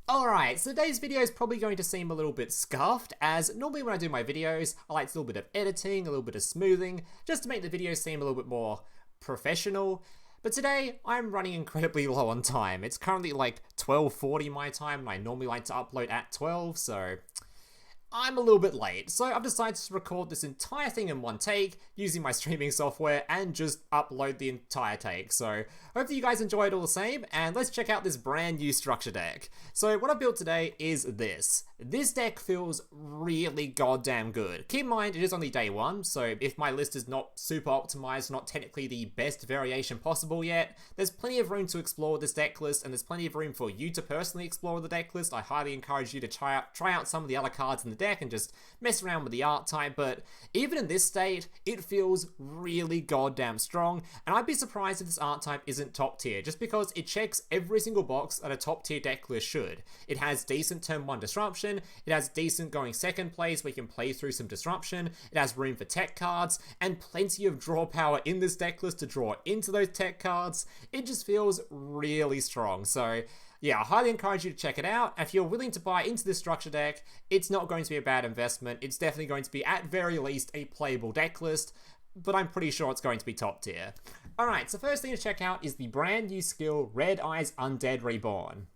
Alright, so today's video is probably going to seem a little bit scuffed, as normally when I do my videos, I like a little bit of editing, a little bit of smoothing, just to make the video seem a little bit more professional. But today, I'm running incredibly low on time. It's currently like 12:40 my time, and I normally like to upload at 12, so I'm a little bit late, so I've decided to record this entire thing in one take using my streaming software and just upload the entire take. So hopefully you guys enjoy it all the same, and let's check out this brand new structure deck. So what I built today is this. This deck feels really goddamn good. Keep in mind it is only day one, so if my list is not super optimized, not technically the best variation possible yet, there's plenty of room to explore this deck list, and there's plenty of room for you to personally explore the deck list. I highly encourage you to try out some of the other cards in the deck and just mess around with the art type, but even in this state, it feels really goddamn strong, and I'd be surprised if this art type isn't top tier, just because it checks every single box that a top tier deck list should. It has decent turn 1 disruption, it has decent going second plays where you can play through some disruption, it has room for tech cards, and plenty of draw power in this deck list to draw into those tech cards. It just feels really strong, so yeah, I highly encourage you to check it out. If you're willing to buy into this structure deck, it's not going to be a bad investment. It's definitely going to be, at very least, a playable deck list, but I'm pretty sure it's going to be top tier. Alright, so first thing to check out is the brand new skill, Red Eyes Undead Reborn.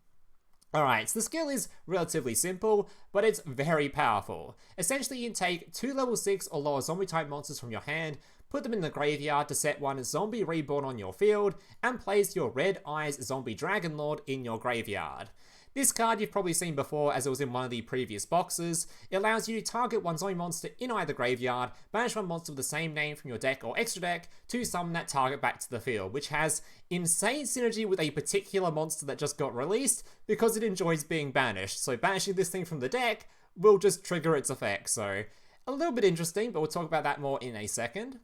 Alright, so the skill is relatively simple, but it's very powerful. Essentially, you can take 2 level 6 or lower zombie type monsters from your hand, put them in the graveyard to set one Zombie Reborn on your field, and place your Red Eyes Zombie Dragon Lord in your graveyard. This card you've probably seen before as it was in one of the previous boxes. It allows you to target one zombie monster in either graveyard, banish one monster with the same name from your deck or extra deck to summon that target back to the field, which has insane synergy with a particular monster that just got released because it enjoys being banished. So banishing this thing from the deck will just trigger its effect. So a little bit interesting, but we'll talk about that more in a second.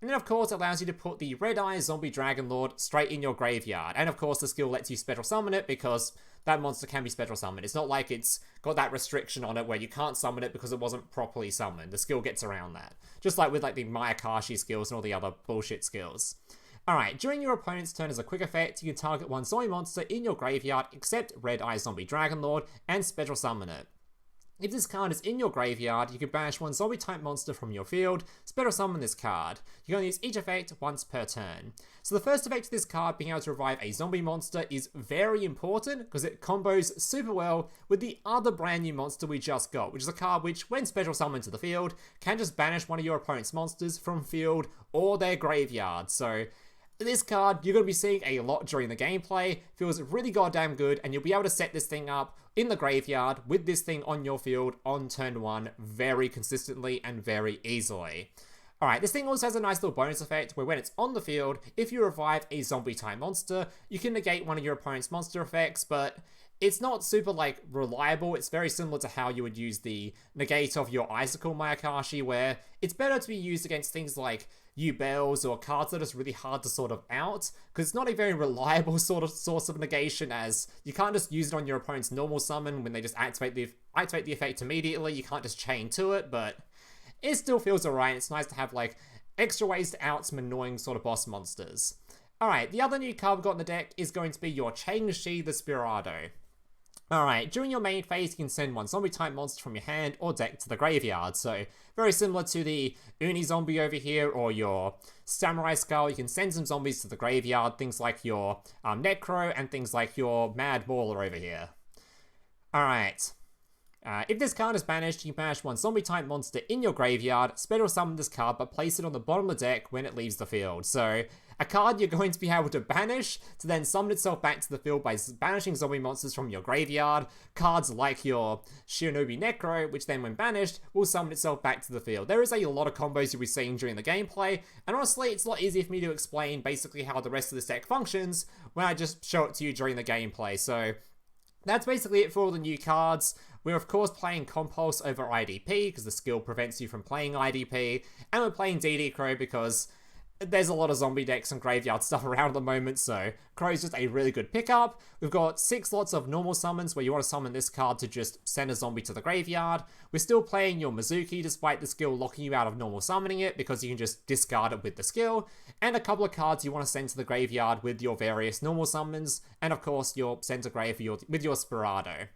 And then of course it allows you to put the Red Eyes Zombie Dragon Lord straight in your graveyard. And of course the skill lets you special summon it because that monster can be special summoned. It's not like it's got that restriction on it where you can't summon it because it wasn't properly summoned. The skill gets around that. Just like with like the Mayakashi skills and all the other bullshit skills. Alright, during your opponent's turn as a quick effect, you can target one zombie monster in your graveyard except Red Eyes Zombie Dragon Lord and special summon it. If this card is in your graveyard, you can banish one zombie type monster from your field, special summon this card. You can only use each effect once per turn. So the first effect of this card, being able to revive a zombie monster, is very important because it combos super well with the other brand new monster we just got, which is a card which, when special summoned to the field, can just banish one of your opponent's monsters from field or their graveyard. So this card, you're going to be seeing a lot during the gameplay, feels really goddamn good, and you'll be able to set this thing up in the graveyard with this thing on your field on turn 1 very consistently and very easily. Alright, this thing also has a nice little bonus effect where when it's on the field, if you revive a zombie type monster, you can negate one of your opponent's monster effects, but it's not super, like, reliable. It's very similar to how you would use the negate of your Icicle Mayakashi, where it's better to be used against things like U-Bells or cards that are just really hard to sort of out, because it's not a very reliable sort of source of negation, as you can't just use it on your opponent's normal summon when they just activate the effect immediately. You can't just chain to it, but it still feels alright. It's nice to have, like, extra ways to out some annoying sort of boss monsters. Alright, the other new card we've got in the deck is going to be your Changshi the Spiridao. Alright, during your main phase, you can send one zombie type monster from your hand or deck to the graveyard. So, very similar to the Uni-Zombie over here or your Samurai Skull, you can send some zombies to the graveyard, things like your Necro and things like your Mad Mauler over here. Alright. If this card is banished, you can banish one zombie type monster in your graveyard, special summon this card, but place it on the bottom of the deck when it leaves the field. So, a card you're going to be able to banish to then summon itself back to the field by banishing zombie monsters from your graveyard. Cards like your Shinobi Necro, which then when banished, will summon itself back to the field. There is a lot of combos you'll be seeing during the gameplay, and honestly, it's a lot easier for me to explain basically how the rest of this deck functions when I just show it to you during the gameplay. So, that's basically it for all the new cards. We're of course playing Compulse over IDP because the skill prevents you from playing IDP, and we're playing DD Crow because there's a lot of zombie decks and graveyard stuff around at the moment, so Crow's just a really good pickup. We've got 6 slots of normal summons where you want to summon this card to just send a zombie to the graveyard. We're still playing your Mezuki despite the skill locking you out of normal summoning it because you can just discard it with the skill. And a couple of cards you want to send to the graveyard with your various normal summons. And of course your send to grave with your Spiridao.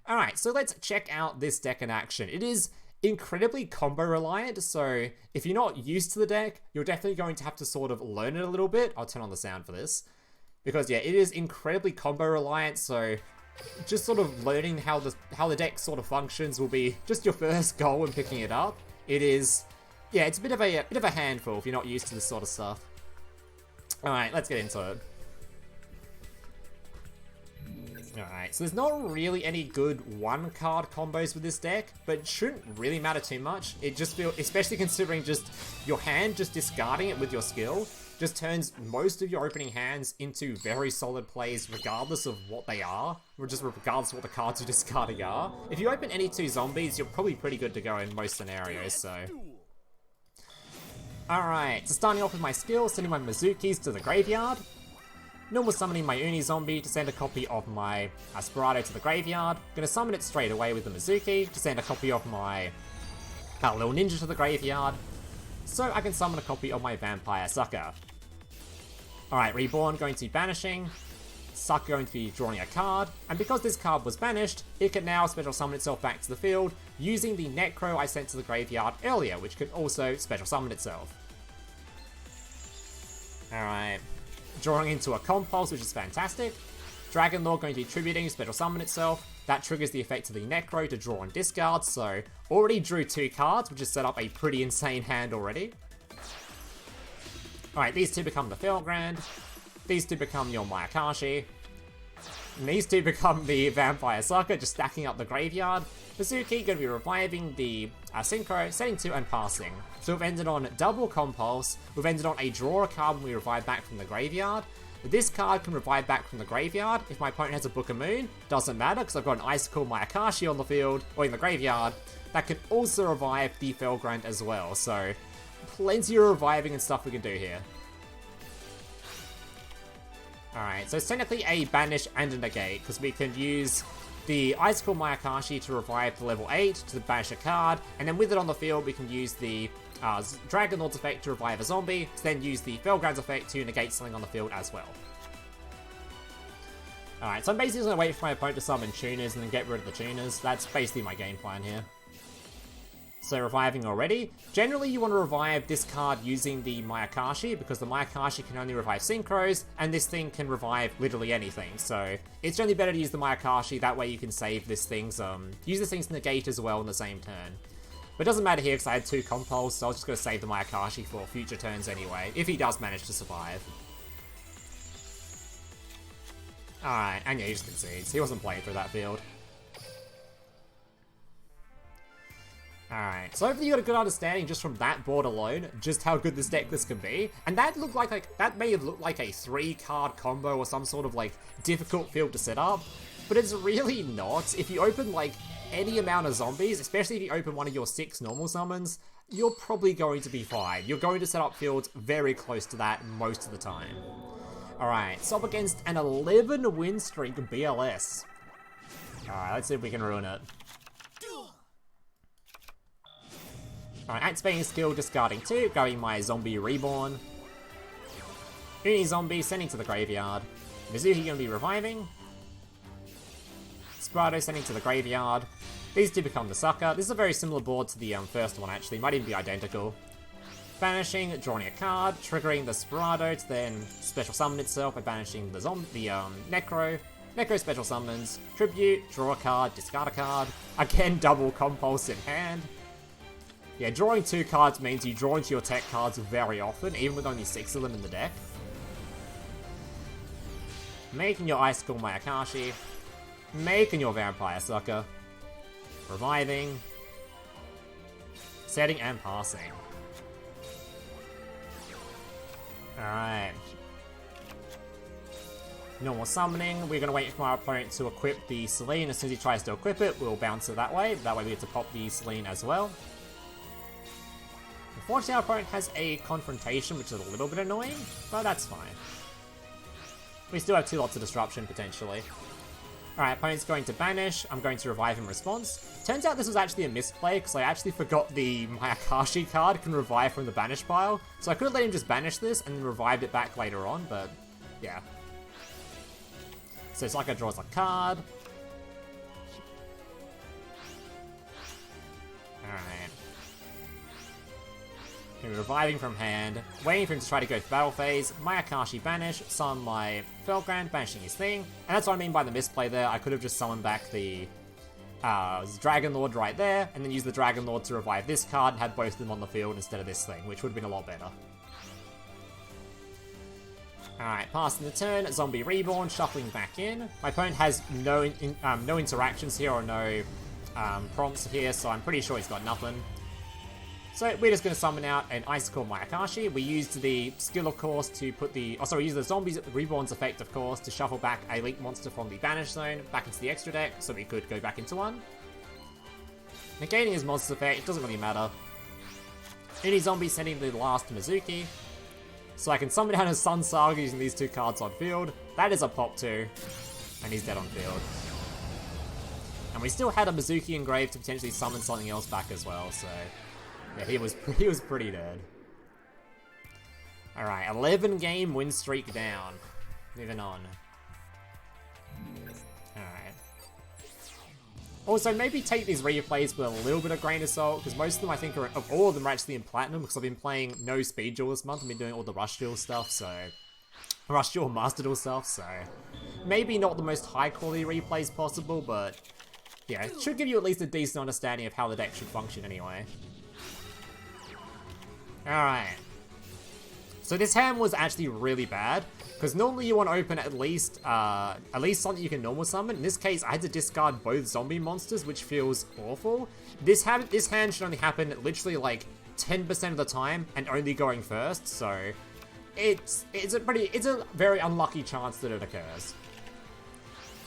Alright, so let's check out this deck in action. It is incredibly combo reliant, so if you're not used to the deck, you're definitely going to have to sort of learn it a little bit. I'll turn on the sound for this. Because yeah, it is incredibly combo reliant, so just sort of learning how the deck sort of functions will be just your first goal when picking it up. It is, yeah, it's a bit of a handful if you're not used to this sort of stuff. Alright, let's get into it. Alright, so there's not really any good one-card combos with this deck, but it shouldn't really matter too much. It just feels, especially considering just your hand just discarding it with your skill, just turns most of your opening hands into very solid plays regardless of what they are, or just regardless of what the cards you're discarding are. If you open any 2 zombies, you're probably pretty good to go in most scenarios, so... Alright, so starting off with my skill, sending my Mezukis to the graveyard. Normal summoning my Uni-Zombie to send a copy of my Spiridao to the graveyard. Gonna summon it straight away with the Mezuki to send a copy of my little ninja to the graveyard. So I can summon a copy of my Vampire Sucker. Alright, Reborn going to be banishing. Sucker going to be drawing a card. And because this card was banished, it can now special summon itself back to the field using the Necro I sent to the graveyard earlier, which can also special summon itself. Alright. Drawing into a Compulse, which is fantastic. Dragon Lord going to be tributing, special summon itself. That triggers the effect of the Necro to draw and discard, so already drew 2 cards, which has set up a pretty insane hand already. Alright, these 2 become the Felgrand. These 2 become your Mayakashi. And these 2 become the Vampire Sucker, just stacking up the graveyard. Mezuki going to be reviving the Synchro, setting 2 and passing. So we've ended on double Compulse, we've ended on a draw a card when we revive back from the graveyard. This card can revive back from the graveyard. If my opponent has a Book of Moon, doesn't matter because I've got an Icicle Mayakashi on the field, or in the graveyard. That can also revive the Felgrand as well, so plenty of reviving and stuff we can do here. Alright, so it's technically a banish and a negate, because we can use the Icicle Mayakashi to revive the level 8 to banish a card, and then with it on the field we can use the Dragon Lord's effect to revive a zombie, to then use the Felgrand's effect to negate something on the field as well. Alright, so I'm basically going to wait for my opponent to summon tuners and then get rid of the tuners. That's basically my game plan here. So reviving already. Generally you want to revive this card using the Mayakashi, because the Mayakashi can only revive synchros, and this thing can revive literally anything. So it's generally better to use the Mayakashi, that way you can save this thing's, use this thing's negate as well in the same turn. But it doesn't matter here because I had 2 Compulse, so I was just going to save the Mayakashi for future turns anyway, if he does manage to survive. Alright, and yeah, he just concedes. He wasn't playing through that field. Alright, so hopefully you got a good understanding just from that board alone, just how good this deck list can be. And that looked like that may have looked like a 3-card combo or some sort of like difficult field to set up, but it's really not. If you open like any amount of zombies, especially if you open one of your 6 normal summons, you're probably going to be fine. You're going to set up fields very close to that most of the time. Alright, so up against an 11 win streak of BLS. Alright, let's see if we can ruin it. Alright, activating skill, discarding 2, grabbing my zombie Reborn. Uni-Zombie, sending to the graveyard. Mezuki gonna be reviving. Spiridao sending to the graveyard. These 2 become the Sucker. This is a very similar board to the first one actually, might even be identical. Banishing, drawing a card, triggering the Spiridao to then special summon itself by banishing the Necro. Necro special summons, tribute, draw a card, discard a card. Again, double Compulse in hand. Yeah, drawing 2 cards means you draw into your tech cards very often, even with only 6 of them in the deck. Making your Icicle Mayakashi. Making your Vampire Sucker. Reviving. Setting and passing. Alright. Normal summoning. We're going to wait for our opponent to equip the Selene. As soon as he tries to equip it, we'll bounce it that way. That way we get to pop the Selene as well. Unfortunately, our opponent has a confrontation, which is a little bit annoying, but that's fine. We still have 2 lots of disruption, potentially. Alright, opponent's going to banish. I'm going to revive in response. Turns out this was actually a misplay, because I actually forgot the Mayakashi card can revive from the banish pile. So I could have let him just banish this and then revived it back later on, but yeah. So Icicle draws a card. Alright. Reviving from hand, waiting for him to try to go to battle phase, Mayakashi banish, summon my Felgrand, banishing his thing, and that's what I mean by the misplay there. I could have just summoned back the Dragon Lord right there, and then used the Dragon Lord to revive this card and had both of them on the field instead of this thing, which would have been a lot better. Alright, passing the turn, Zombie Reborn, shuffling back in. My opponent has no interactions here or no prompts here, so I'm pretty sure he's got nothing. So we're just going to summon out an Icicle Mayakashi. We used the skill, of course, to put the... Oh, sorry, we used the Zombies Reborn's effect, of course, to shuffle back a Link monster from the Banish Zone back into the extra deck, so we could go back into one. Negating his monster's effect, it doesn't really matter. Uni-Zombie sending the last Mezuki. So I can summon out his Sunsaga using these 2 cards on field. That is a pop 2. And he's dead on field. And we still had a Mezuki engraved to potentially summon something else back as well, so... Yeah, he was pretty dead. Alright, 11 game win streak down. Moving on. Alright. Also, maybe take these replays with a little bit of grain of salt, because most of them I think are, of all of them are actually in Platinum, because I've been playing no Speed Duel this month. I've been doing all the Rush Duel stuff, so... Rush Duel, Master Duel stuff, so... Maybe not the most high quality replays possible, but... Yeah, it should give you at least a decent understanding of how the deck should function anyway. Alright. So this hand was actually really bad, because normally you want to open at least something you can normal summon. In this case, I had to discard both zombie monsters, which feels awful. This hand should only happen literally like 10% of the time, and only going first, so it's a very unlucky chance that it occurs.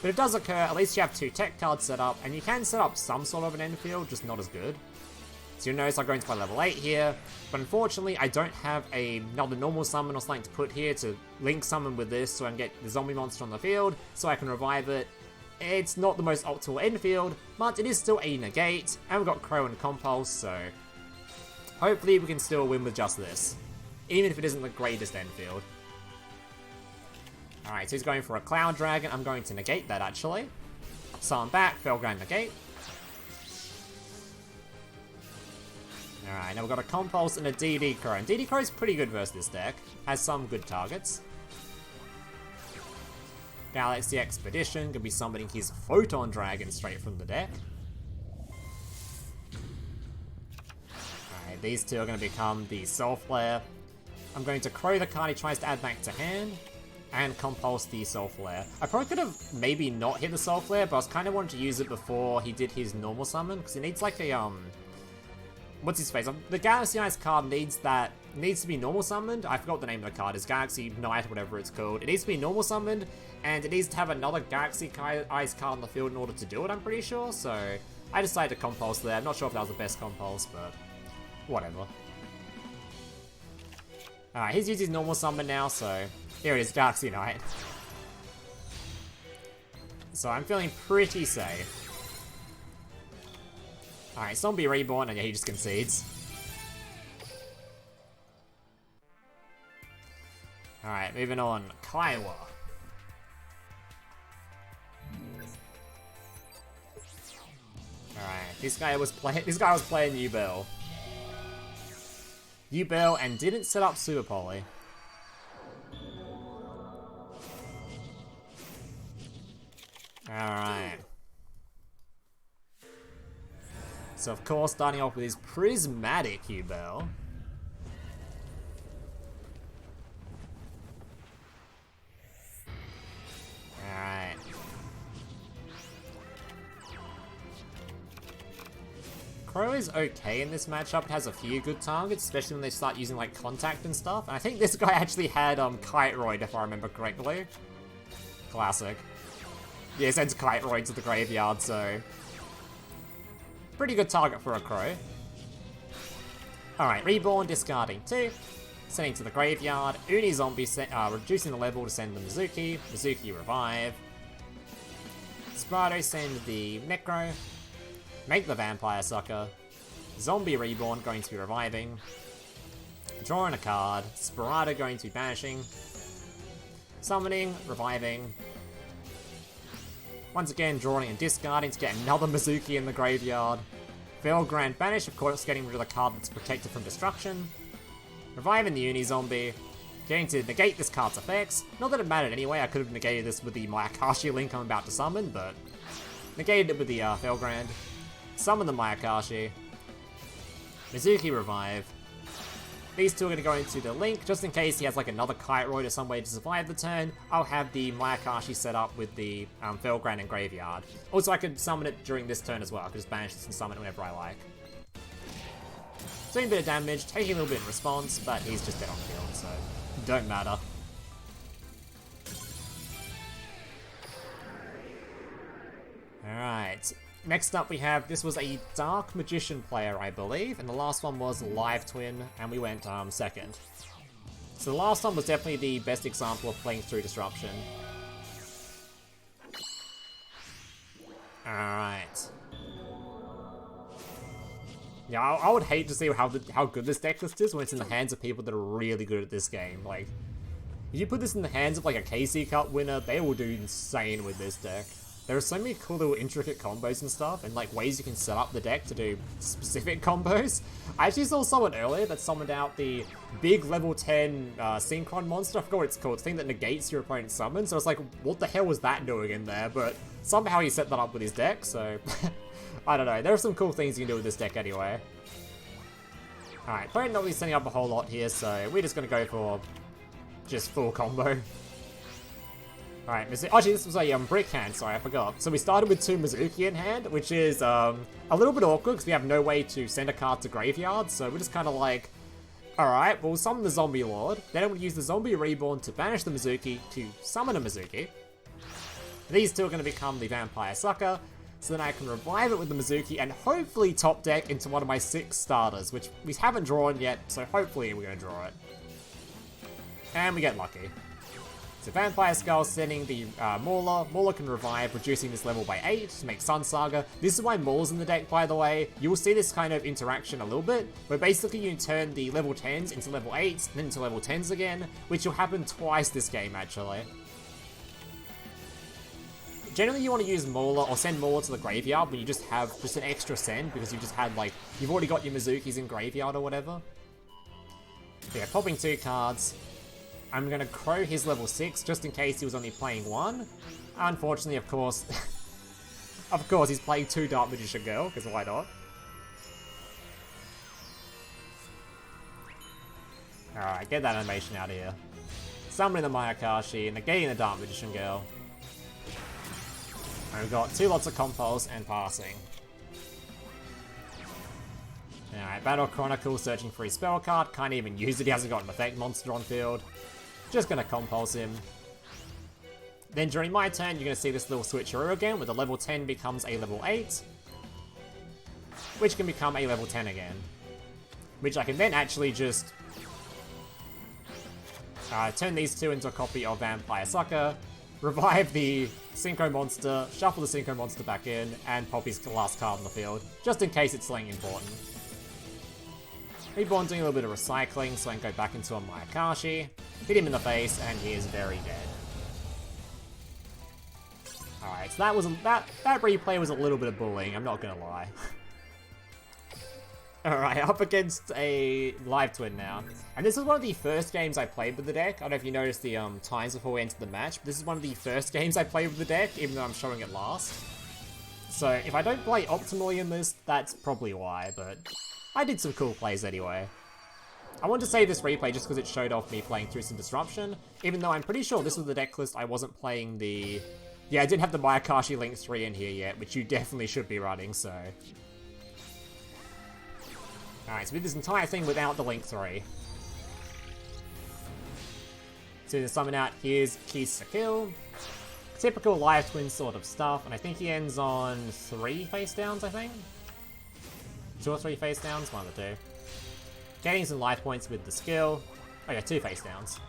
But it does occur. At least you have 2 tech cards set up, and you can set up some sort of an end field, just not as good. So you'll notice I'm going to my level 8 here, but unfortunately I don't have another normal summon or something to put here to link summon with this so I can get the zombie monster on the field, so I can revive it. It's not the most optimal end field, but it is still a negate, and we've got Crow and Compulse, so hopefully we can still win with just this, even if it isn't the greatest end field. Alright, so he's going for a Cloud Dragon. I'm going to negate that actually. Summon back, Felgrand negate. Alright, now we've got a Compulse and a DD Crow. And DD Crow is pretty good versus this deck. Has some good targets. Galaxy Expedition, gonna be summoning his Photon Dragon straight from the deck. Alright, these 2 are gonna become the Soul Flare. I'm going to Crow the card he tries to add back to hand. And Compulse the Soul Flare. I probably could have maybe not hit the Soul Flare, but I was kind of wanting to use it before he did his normal summon. Because it needs like a, what's his face? The Galaxy Ice card needs to be normal summoned. I forgot what the name of the card is. Galaxy Knight, whatever it's called. It needs to be normal summoned, and it needs to have another Galaxy Ice card on the field in order to do it, I'm pretty sure. So I decided to Compulse there. I'm not sure if that was the best Compulse, but whatever. Alright, he's used his normal summon now, so here it is, Galaxy Knight. So I'm feeling pretty safe. Alright, Zombie Reborn, and yeah, he just concedes. Alright, moving on. Kaiwa. Alright, this guy was playing U-Bell. U-Bell and didn't set up Super Poly. Alright. So of course, starting off with his Prismatic U-Bell. Alright. Crow is okay in this matchup. It has a few good targets, especially when they start using like contact and stuff. And I think this guy actually had Kite-Roid, if I remember correctly. Classic. Yeah, sends Kite-Roid to the graveyard, so pretty good target for a Crow. Alright, Reborn, discarding 2. Sending to the graveyard. Uni-Zombie, reducing the level to send the Mezuki. Mezuki revive. Spiridao send the Necro. Make the Vampire Sucker. Zombie Reborn going to be reviving. Drawing a card. Spiridao going to be banishing. Summoning, reviving. Once again, drawing and discarding to get another Mezuki in the graveyard. Felgrand banish, of course, getting rid of the card that's protected from destruction. Reviving the Uni-Zombie. Getting to negate this card's effects. Not that it mattered anyway, I could have negated this with the Mayakashi link I'm about to summon, but negated it with the Felgrand. Summon the Mayakashi. Mezuki revive. These two are going to go into the link, just in case he has like another Kite-Roid or some way to survive the turn. I'll have the Mayakashi set up with the Felgrand and Graveyard. Also, I could summon it during this turn as well. I could just banish this and summon it whenever I like. Doing a bit of damage, taking a little bit in response, but he's just dead on field, so don't matter. Alright. Next up we have, this was a Dark Magician player, I believe, and the last one was Live Twin, and we went second. So the last one was definitely the best example of playing through Disruption. Alright. Yeah, I would hate to see how good this deck list is when it's in the hands of people that are really good at this game. Like, if you put this in the hands of like a KC Cup winner, they will do insane with this deck. There are so many cool little intricate combos and stuff, and like ways you can set up the deck to do specific combos. I actually saw someone earlier that summoned out the big level 10 Synchron monster. I forgot what it's called. It's the thing that negates your opponent's summon. So I was like, what the hell was that doing in there? But somehow he set that up with his deck, so I don't know. There are some cool things you can do with this deck anyway. Alright, opponent not really setting up a whole lot here, so we're just gonna go for just full combo. Alright, actually this was a brick hand, sorry, I forgot. So we started with 2 Mezuki in hand, which is a little bit awkward because we have no way to send a card to graveyard, so we're just kind of like, alright, we'll summon the Zombie Lord, then I'm going to use the Zombie Reborn to banish the Mezuki to summon a Mezuki. These two are going to become the Vampire Sucker, so then I can revive it with the Mezuki and hopefully top deck into one of my 6 starters, which we haven't drawn yet, so hopefully we're going to draw it. And we get lucky. So Vampire Skull sending the Mauler. Mauler can revive, reducing this level by 8 to make Sunsaga. This is why Mauler's in the deck, by the way. You will see this kind of interaction a little bit, where basically you turn the level 10s into level 8s, and then into level 10s again, which will happen twice this game, actually. Generally, you want to use Mauler, or send Mauler to the graveyard when you just have just an extra send, because you just had, like, you've already got your Mezukis in graveyard or whatever. So yeah, popping 2 cards. I'm going to crow his level 6, just in case he was only playing 1. Unfortunately, of course, he's playing 2 Dark Magician Girl, because why not? Alright, get that animation out of here. Summoning the Mayakashi, negating the Dark Magician Girl. And we've got 2 lots of Compulse and Passing. Alright, Battle Chronicle, searching for his spell card. Can't even use it, he hasn't got an effect monster on field. Just gonna Compulse him. Then during my turn, you're gonna see this little switcheroo again, where the level 10 becomes a level 8. Which can become a level 10 again. Which I can then actually just turn these 2 into a copy of Vampire Sucker, revive the Synchro Monster, shuffle the Synchro Monster back in, and pop his last card on the field, just in case it's something important. Reborn doing a little bit of recycling, so I can go back into a Mayakashi, hit him in the face, and he is very dead. Alright, so that replay was a little bit of bullying, I'm not gonna lie. Alright, up against a Live Twin now. And this is one of the first games I played with the deck. I don't know if you noticed the times before we entered the match, but this is one of the first games I played with the deck, even though I'm showing it last. So if I don't play optimally in this, that's probably why, but I did some cool plays anyway. I wanted to save this replay just because it showed off me playing through some Disruption, even though I'm pretty sure this was the deck list I wasn't playing the... Yeah, I didn't have the Mayakashi Link 3 in here yet, which you definitely should be running, so... Alright, so we did this entire thing without the Link 3. So to summon out, here's Icicle. Typical Live Twin sort of stuff, and I think he ends on 3 face downs, I think? 2 or 3 face downs, one of the 2. Getting some life points with the skill. Oh yeah, 2 face downs.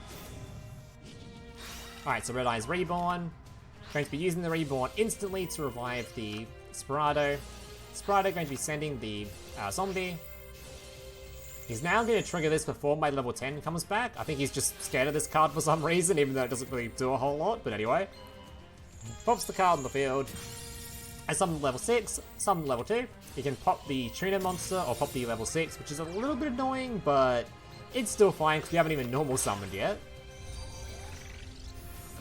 Alright, so Red Eye's Reborn. Going to be using the Reborn instantly to revive the Spiridao. Spiridao going to be sending the zombie. He's now going to trigger this before my level 10 comes back. I think he's just scared of this card for some reason, even though it doesn't really do a whole lot. But anyway. Pops the card on the field. And summon level 6, summon level 2. He can pop the Trainer monster or pop the level 6, which is a little bit annoying, but it's still fine because we haven't even normal summoned yet.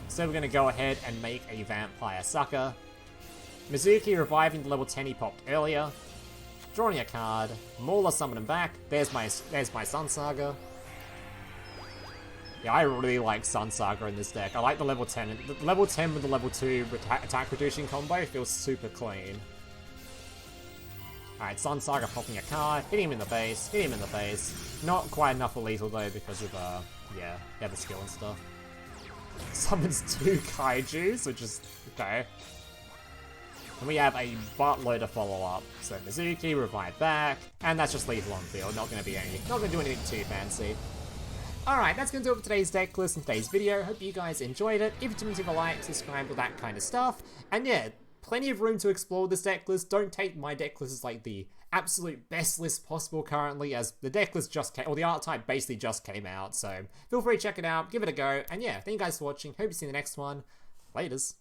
So we're going to go ahead and make a Vampire Sucker. Mezuki reviving the level 10 he popped earlier. Drawing a card. Mauler summoning back. There's my Sunsaga. Yeah, I really like Sunsaga in this deck. I like the level 10. The level 10 with the level 2 attack reducing combo feels super clean. Alright, Sunsaga popping a card. Hit him in the base. Hit him in the base. Not quite enough for lethal though because of, yeah, the skill and stuff. Summons 2 Kaijus, which is okay. And we have a buttload to follow up. So Mezuki, revive back, and that's just lethal on field. Not gonna do anything too fancy. Alright, that's gonna do it for today's deck list and today's video. Hope you guys enjoyed it. If you didn't, leave a like, subscribe, all that kind of stuff. And yeah, plenty of room to explore this deck list. Don't take my deck list as like the absolute best list possible currently, as the deck list just came, or the art type basically just came out. So feel free to check it out, give it a go. And yeah, thank you guys for watching. Hope you see you in the next one. Laters.